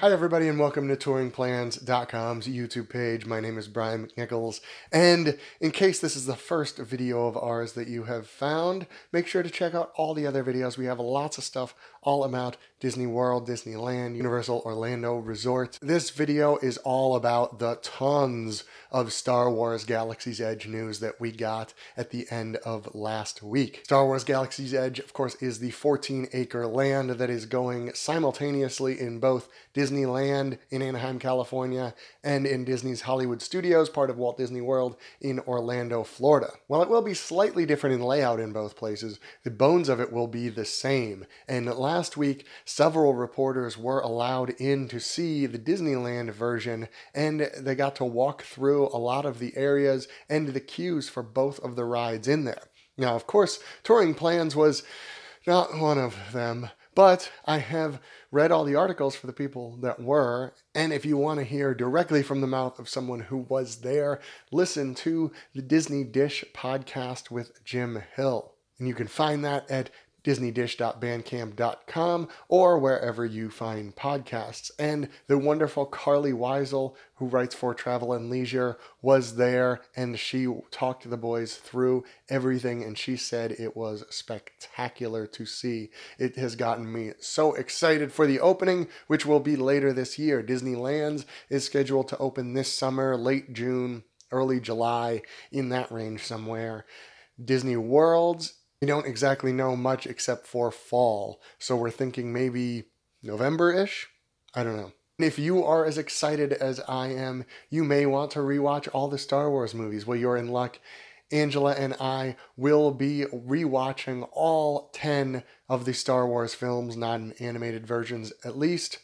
Hi everybody and welcome to touringplans.com's YouTube page. My name is Brian McNichols, and in case this is the first video of ours that you have found, make sure to check out all the other videos. We have lots of stuff all about Disney World, Disneyland, Universal Orlando Resort. This video is all about the tons of Star Wars Galaxy's Edge news that we got at the end of last week. Star Wars Galaxy's Edge, of course, is the 14-acre land that is going simultaneously in both Disneyland in Anaheim, California, and in Disney's Hollywood Studios, part of Walt Disney World, in Orlando, Florida. While it will be slightly different in layout in both places, the bones of it will be the same. And last week, several reporters were allowed in to see the Disneyland version, and they got to walk through a lot of the areas and the queues for both of the rides in there. Now, of course, Touring Plans was not one of them, but I have read all the articles for the people that were, and if you want to hear directly from the mouth of someone who was there, listen to the Disney Dish podcast with Jim Hill. And you can find that at disneydish.bandcamp.com or wherever you find podcasts. And the wonderful Carly Weisel, who writes for Travel and Leisure, was there, and she talked to the boys through everything, and she said it was spectacular to see. It has gotten me so excited for the opening, which will be later this year. Disneyland's is scheduled to open this summer, late June, early July, in that range somewhere. Disney World's, we don't exactly know much except for fall, so we're thinking maybe November-ish? I don't know. If you are as excited as I am, you may want to rewatch all the Star Wars movies. Well, you're in luck. Angela and I will be rewatching all 10 of the Star Wars films, not in animated versions at least.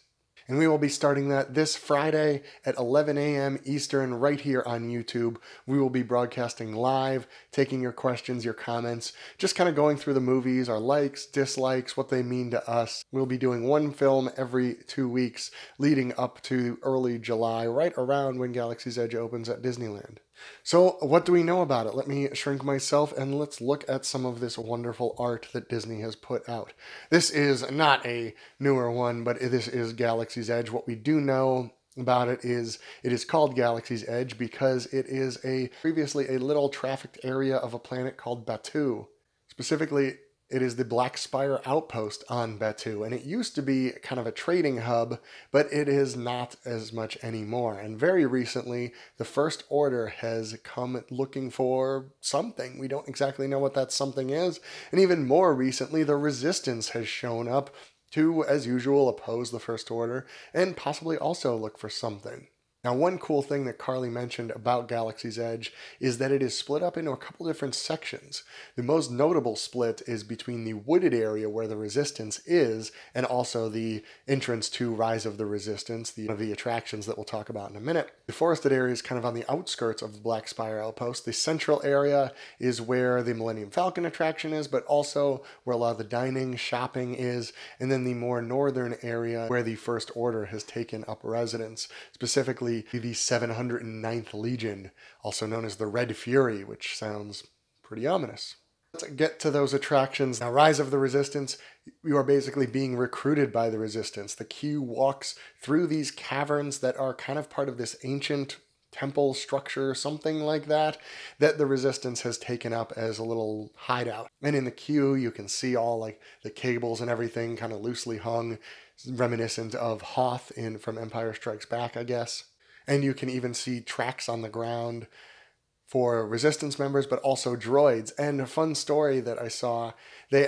And we will be starting that this Friday at 11 a.m. Eastern right here on YouTube. We will be broadcasting live, taking your questions, your comments, just kind of going through the movies, our likes, dislikes, what they mean to us. We'll be doing one film every 2 weeks leading up to early July, right around when Galaxy's Edge opens at Disneyland. So what do we know about it? Let me shrink myself and let's look at some of this wonderful art that Disney has put out. This is not a newer one, but this is Galaxy's Edge. What we do know about it is called Galaxy's Edge because it is previously a little trafficked area of a planet called Batuu. Specifically, it is the Black Spire outpost on Batuu, and it used to be kind of a trading hub, but it is not as much anymore. And very recently, the First Order has come looking for something. We don't exactly know what that something is. And even more recently, the Resistance has shown up to, as usual, oppose the First Order and possibly also look for something. Now, one cool thing that Carly mentioned about Galaxy's Edge is that it is split up into a couple different sections. The most notable split is between the wooded area where the Resistance is and also the entrance to Rise of the Resistance, one of the attractions that we'll talk about in a minute. The forested area is kind of on the outskirts of the Black Spire outpost. The central area is where the Millennium Falcon attraction is, but also where a lot of the dining, shopping is, and then the more northern area where the First Order has taken up residence, specifically the 709th Legion, also known as the Red Fury, which sounds pretty ominous. Let's get to those attractions. Now, Rise of the Resistance, you are basically being recruited by the Resistance. The queue walks through these caverns that are kind of part of this ancient temple structure, something like that, that the Resistance has taken up as a little hideout. And in the queue, you can see all like the cables and everything kind of loosely hung, reminiscent of Hoth from Empire Strikes Back, I guess. And you can even see tracks on the ground for Resistance members, but also droids. And a fun story that I saw, they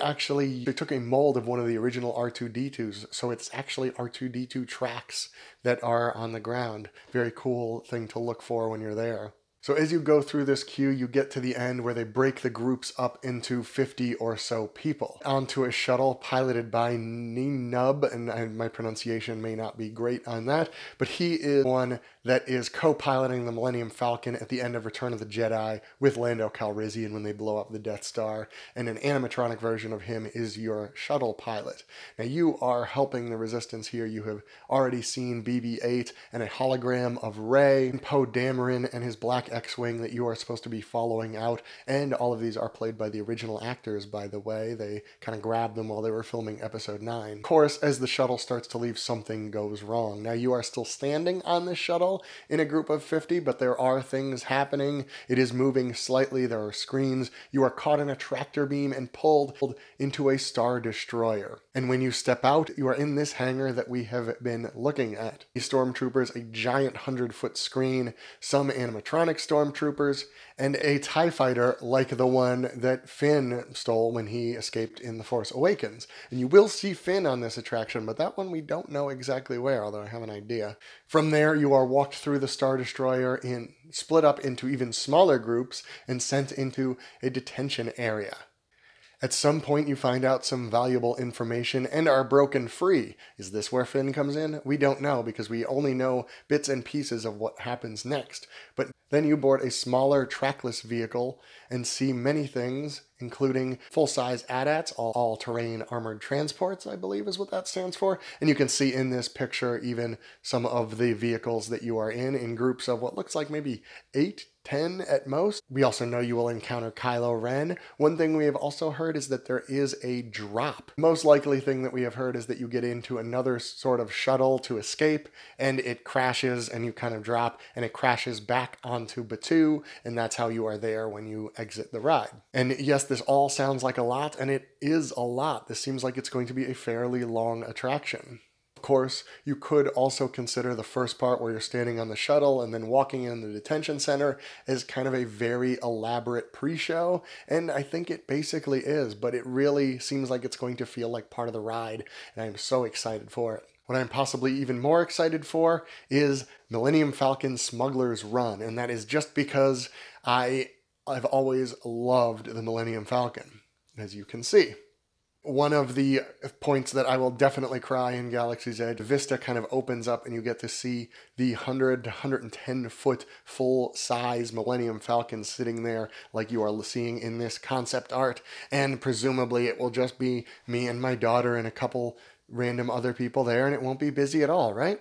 took a mold of one of the original R2-D2s, so it's actually R2-D2 tracks that are on the ground. Very cool thing to look for when you're there. So as you go through this queue, you get to the end where they break the groups up into 50 or so people onto a shuttle piloted by Neenub, and my pronunciation may not be great on that, but he is one that is co-piloting the Millennium Falcon at the end of Return of the Jedi with Lando Calrissian when they blow up the Death Star, and an animatronic version of him is your shuttle pilot. Now you are helping the Resistance here. You have already seen BB-8 and a hologram of Rey, Poe Dameron and his black X-Wing that you are supposed to be following out, and all of these are played by the original actors, by the way. They kind of grabbed them while they were filming Episode 9. Of course, as the shuttle starts to leave, something goes wrong. Now, you are still standing on this shuttle in a group of 50, but there are things happening. It is moving slightly. There are screens. You are caught in a tractor beam and pulled into a Star Destroyer. And when you step out, you are in this hangar that we have been looking at. The stormtroopers, a giant 100-foot screen, some animatronic stormtroopers, and a TIE fighter like the one that Finn stole when he escaped in The Force Awakens. And you will see Finn on this attraction, but that one we don't know exactly where, although I have an idea. From there, you are walked through the Star Destroyer and split up into even smaller groups and sent into a detention area. At some point, you find out some valuable information and are broken free. Is this where Finn comes in? We don't know, because we only know bits and pieces of what happens next. But then you board a smaller trackless vehicle and see many things, including full-size AT-ATs, all-terrain armored transports, I believe is what that stands for. And you can see in this picture even some of the vehicles that you are in groups of what looks like maybe 8, 10 at most. We also know you will encounter Kylo Ren. One thing we have also heard is that there is a drop. Most likely thing that we have heard is that you get into another sort of shuttle to escape, and it crashes and you kind of drop, and it crashes back onto Batuu, and that's how you are there when you exit the ride. And yes, this all sounds like a lot, and it is a lot. This seems like it's going to be a fairly long attraction. Of course, you could also consider the first part where you're standing on the shuttle and then walking in the detention center as kind of a very elaborate pre-show, and I think it basically is, but it really seems like it's going to feel like part of the ride, and I'm so excited for it. What I'm possibly even more excited for is Millennium Falcon Smugglers Run, and that is just because I've always loved the Millennium Falcon, as you can see. One of the points that I will definitely cry in Galaxy's Edge, Vista kind of opens up and you get to see the 100 to 110 foot full size Millennium Falcon sitting there like you are seeing in this concept art. And presumably it will just be me and my daughter and a couple random other people there, and it won't be busy at all, right?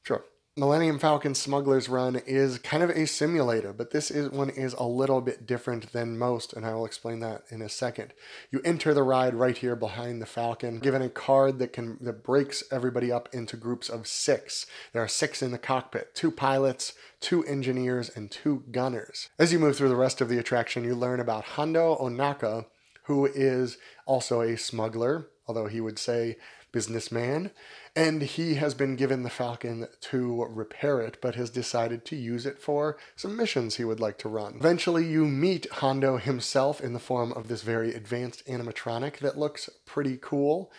Sure. Millennium Falcon Smugglers Run is kind of a simulator, but this one is a little bit different than most, and I will explain that in a second. You enter the ride right here behind the Falcon, given a card that breaks everybody up into groups of 6. There are 6 in the cockpit, 2 pilots, 2 engineers, and 2 gunners. As you move through the rest of the attraction, you learn about Hondo Ohnaka, who is also a smuggler, although he would say businessman, and he has been given the Falcon to repair it, but has decided to use it for some missions he would like to run. Eventually you meet Hondo himself in the form of this very advanced animatronic that looks pretty cool.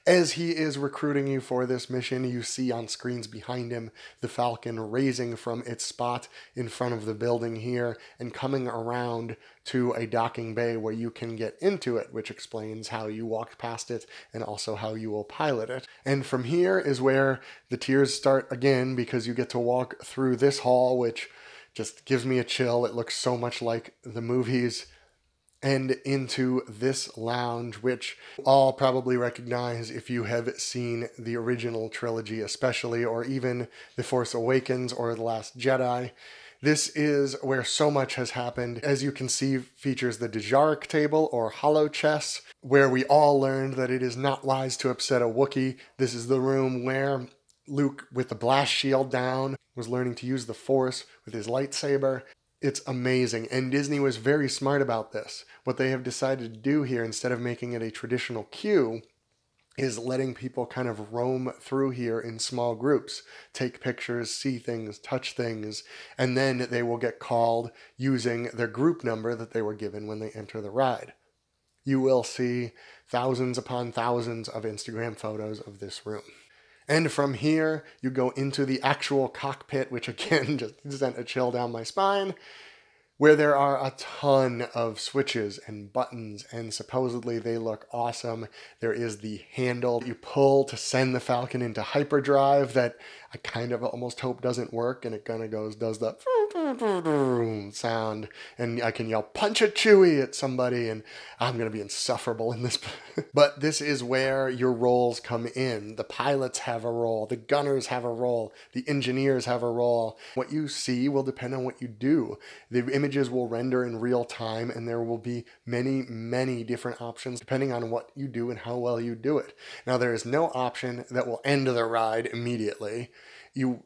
As he is recruiting you for this mission, you see on screens behind him the Falcon raising from its spot in front of the building here and coming around to a docking bay where you can get into it, which explains how you walk past it and also how you will pilot it. And from here is where the tears start again, because you get to walk through this hall, which just gives me a chill. It looks so much like the movies. And into this lounge, which all probably recognize if you have seen the original trilogy especially, or even The Force Awakens or The Last Jedi. This is where so much has happened. As you can see, features the Dejarik table, or hollow chess, where we all learned that it is not wise to upset a Wookiee. This is the room where Luke, with the blast shield down, was learning to use the Force with his lightsaber. It's amazing, and Disney was very smart about this. What they have decided to do here, instead of making it a traditional queue, is letting people kind of roam through here in small groups, take pictures, see things, touch things, and then they will get called using their group number that they were given when they enter the ride. You will see thousands upon thousands of Instagram photos of this room. And from here, you go into the actual cockpit, which again just sent a chill down my spine, where there are a ton of switches and buttons, and supposedly they look awesome. There is the handle you pull to send the Falcon into hyperdrive that I kind of almost hope doesn't work, and it kind of does the sound, and I can yell punch a Chewie at somebody, and I'm gonna be insufferable in this. But this is where your roles come in. The pilots have a role, the gunners have a role, the engineers have a role. What you see will depend on what you do. The images will render in real time, and there will be many different options depending on what you do and how well you do it. Now, there is no option that will end the ride immediately,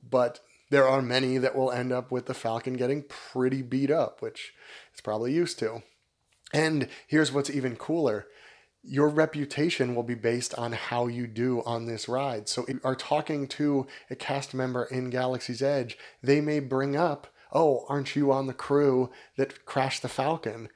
but there are many that will end up with the Falcon getting pretty beat up, which it's probably used to. And here's what's even cooler. Your reputation will be based on how you do on this ride. So if you are talking to a cast member in Galaxy's Edge, they may bring up, oh, aren't you on the crew that crashed the Falcon?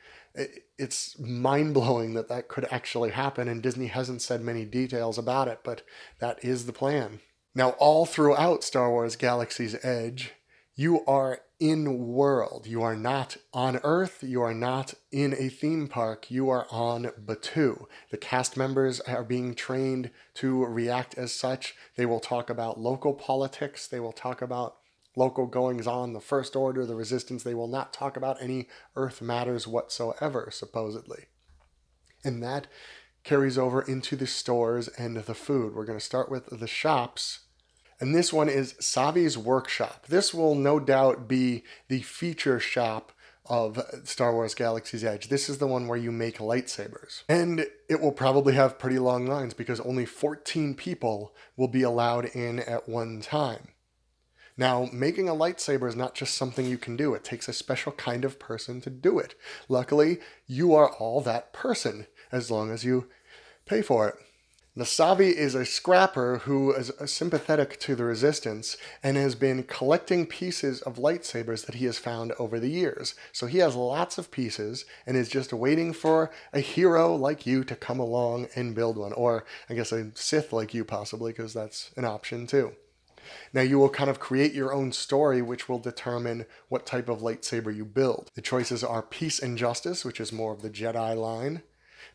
It's mind-blowing that that could actually happen, and Disney hasn't said many details about it, but that is the plan. Now, all throughout Star Wars Galaxy's Edge, you are in world. You are not on Earth. You are not in a theme park. You are on Batuu. The cast members are being trained to react as such. They will talk about local politics. They will talk about local goings-on, the First Order, the Resistance. They will not talk about any Earth matters whatsoever, supposedly. And that carries over into the stores and the food. We're going to start with the shops. And this one is Savis Workshop. This will no doubt be the feature shop of Star Wars Galaxy's Edge. This is the one where you make lightsabers. And it will probably have pretty long lines because only 14 people will be allowed in at one time. Now, making a lightsaber is not just something you can do. It takes a special kind of person to do it. Luckily, you are all that person, as long as you pay for it. The Savi is a scrapper who is sympathetic to the Resistance and has been collecting pieces of lightsabers that he has found over the years. So he has lots of pieces and is just waiting for a hero like you to come along and build one. Or I guess a Sith like you possibly, because that's an option too. Now you will kind of create your own story, which will determine what type of lightsaber you build. The choices are Peace and Justice, which is more of the Jedi line.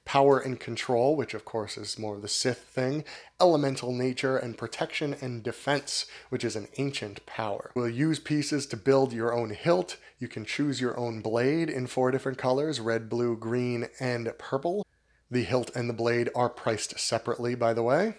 Power and Control, which of course is more of the Sith thing. Elemental Nature, and Protection and Defense, which is an ancient power. We'll use pieces to build your own hilt. You can choose your own blade in 4 different colors, red, blue, green, and purple. The hilt and the blade are priced separately, by the way.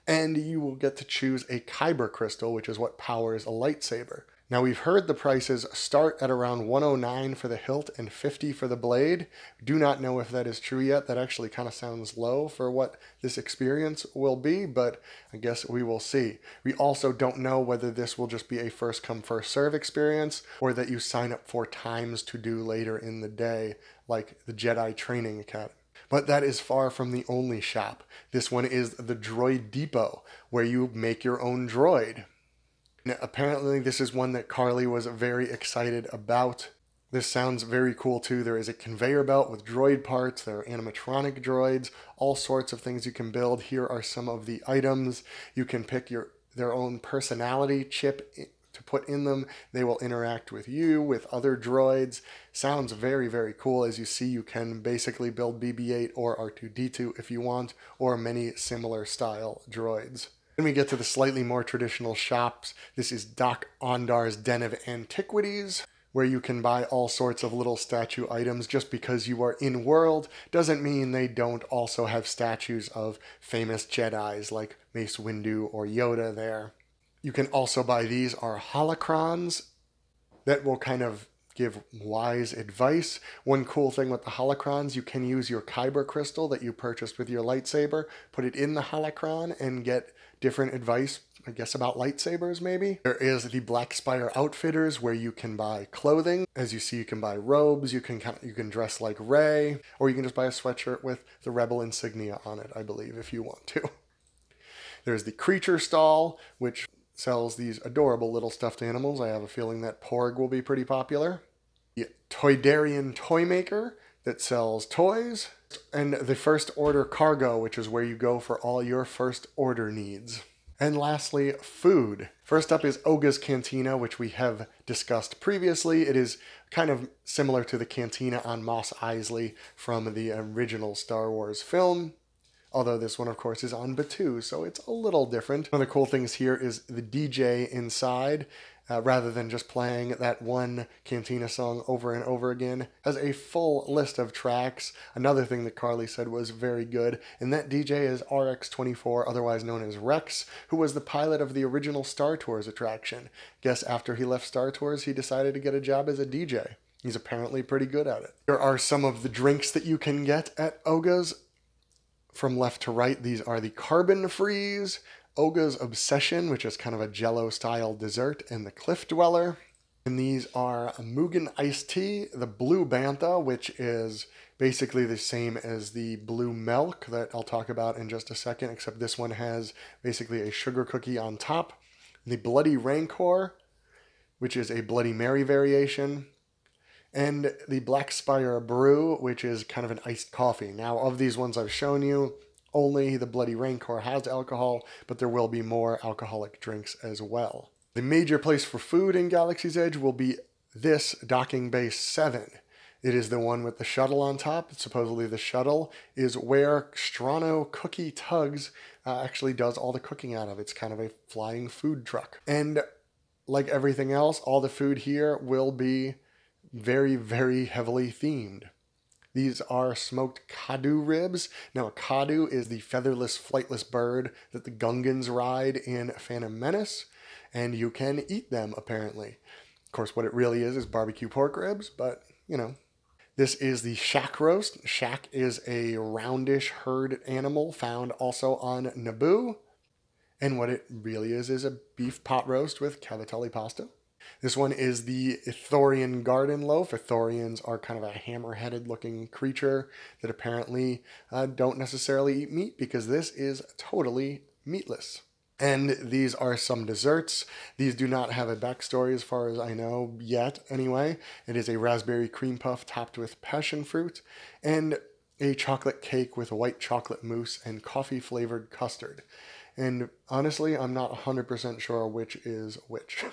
And you will get to choose a kyber crystal, which is what powers a lightsaber. Now, we've heard the prices start at around $109 for the hilt and $50 for the blade. Do not know if that is true yet. That actually kind of sounds low for what this experience will be, but I guess we will see. We also don't know whether this will just be a first come, first serve experience, or that you sign up for times to do later in the day, like the Jedi Training Academy. But that is far from the only shop. This one is the Droid Depot, where you make your own droid. Now, apparently this is one that Carly was very excited about. This sounds very cool too. There is a conveyor belt with droid parts. There are animatronic droids, all sorts of things you can build. Here are some of the items. You can pick their own personality chip to put in them. They will interact with you, with other droids. Sounds very cool. As you see, you can basically build BB-8 or R2-D2 if you want, or many similar style droids. Then we get to the slightly more traditional shops. This is Doc Ondar's Den of Antiquities, where you can buy all sorts of little statue items. Just because you are in world doesn't mean they don't also have statues of famous Jedis like Mace Windu or Yoda there. You can also buy these are holocrons that will kind of give wise advice. One cool thing with the holocrons, you can use your kyber crystal that you purchased with your lightsaber, put it in the holocron and get different advice, I guess, about lightsabers maybe. There is the Black Spire Outfitters, where you can buy clothing. As you see, you can buy robes, you can dress like Rey, or you can just buy a sweatshirt with the Rebel insignia on it, I believe, if you want to. There's the Creature Stall, which sells these adorable little stuffed animals. I have a feeling that Porg will be pretty popular. The Toydarian Toy Maker that sells toys. And the First Order Cargo, which is where you go for all your First Order needs. And lastly, food. First up is Bogus Cantina, which we have discussed previously. It is kind of similar to the cantina on Mos Eisley from the original Star Wars film. although this one, of course, is on Batu, so it's a little different. One of the cool things here is the DJ inside, rather than just playing that one Cantina song over and over again, has a full list of tracks. Another thing that Carly said was very good, and that DJ is RX-24, otherwise known as Rex, who was the pilot of the original Star Tours attraction. Guess after he left Star Tours, he decided to get a job as a DJ. He's apparently pretty good at it. Here are some of the drinks that you can get at Oga's. From left to right, these are the Carbon Freeze, Oga's Obsession, which is kind of a Jello-style dessert, and the Cliff Dweller. And these are Mugen Iced Tea, the Blue Bantha, which is basically the same as the Blue Milk that I'll talk about in just a second, except this one has basically a sugar cookie on top. The Bloody Rancor, which is a Bloody Mary variation. And the Black Spire Brew, which is kind of an iced coffee. Now, of these ones I've shown you, only the Bloody Rancor has alcohol, but there will be more alcoholic drinks as well. The major place for food in Galaxy's Edge will be this docking bay 7. It is the one with the shuttle on top. Supposedly the shuttle is where Strano Cookie Tugs actually does all the cooking out of. It's kind of a flying food truck. And like everything else, all the food here will be very, very heavily themed. These are smoked Kadu ribs. Now, a Kadu is the featherless, flightless bird that the Gungans ride in Phantom Menace, and you can eat them, apparently. Of course, what it really is barbecue pork ribs, but, you know. This is the shack roast. Shack is a roundish herd animal found also on Naboo, and what it really is a beef pot roast with cavatelli pasta. This one is the Ithorian Garden Loaf. Ithorians are kind of a hammer-headed looking creature that apparently don't necessarily eat meat, because this is totally meatless. And these are some desserts. These do not have a backstory as far as I know yet anyway. It is a raspberry cream puff topped with passion fruit and a chocolate cake with white chocolate mousse and coffee-flavored custard. And honestly, I'm not 100% sure which is which.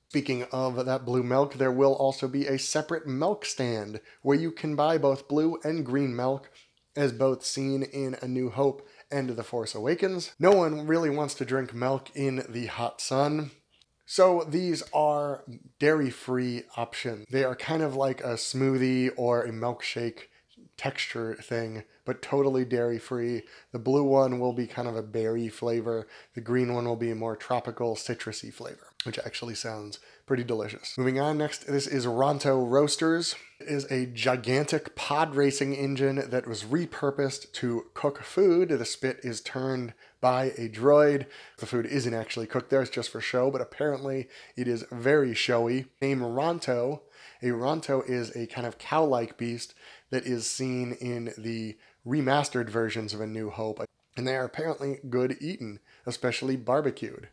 Speaking of that blue milk, there will also be a separate milk stand where you can buy both blue and green milk, as both seen in A New Hope and The Force Awakens. No one really wants to drink milk in the hot sun, so these are dairy-free options. They are kind of like a smoothie or a milkshake texture thing, but totally dairy-free. The blue one will be kind of a berry flavor. The green one will be a more tropical, citrusy flavor, which actually sounds pretty delicious. Moving on, next, this is Ronto Roasters. It is a gigantic pod racing engine that was repurposed to cook food. The spit is turned by a droid. The food isn't actually cooked there, it's just for show, but apparently it is very showy. Named Ronto. A Ronto is a kind of cow-like beast that is seen in the remastered versions of A New Hope, and they are apparently good eaten, especially barbecued.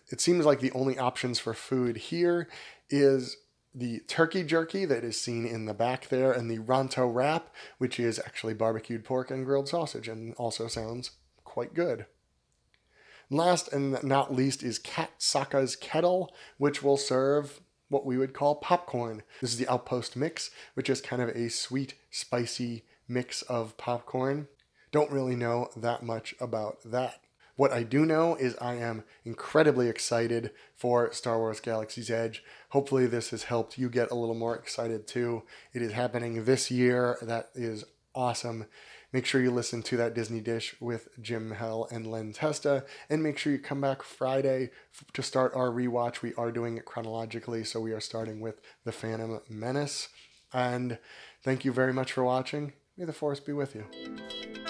It seems like the only options for food here is the turkey jerky that is seen in the back there, and the Ronto wrap, which is actually barbecued pork and grilled sausage, and also sounds quite good. Last and not least is Kat Saka's Kettle, which will serve what we would call popcorn. This is the Outpost Mix, which is kind of a sweet, spicy mix of popcorn. Don't really know that much about that. What I do know is I am incredibly excited for Star Wars Galaxy's Edge. Hopefully this has helped you get a little more excited too. It is happening this year. That is awesome. Make sure you listen to that Disney Dish with Jim Hell and Len Testa, and make sure you come back Friday to start our rewatch. We are doing it chronologically, so we are starting with The Phantom Menace. And thank you very much for watching. May the Force be with you.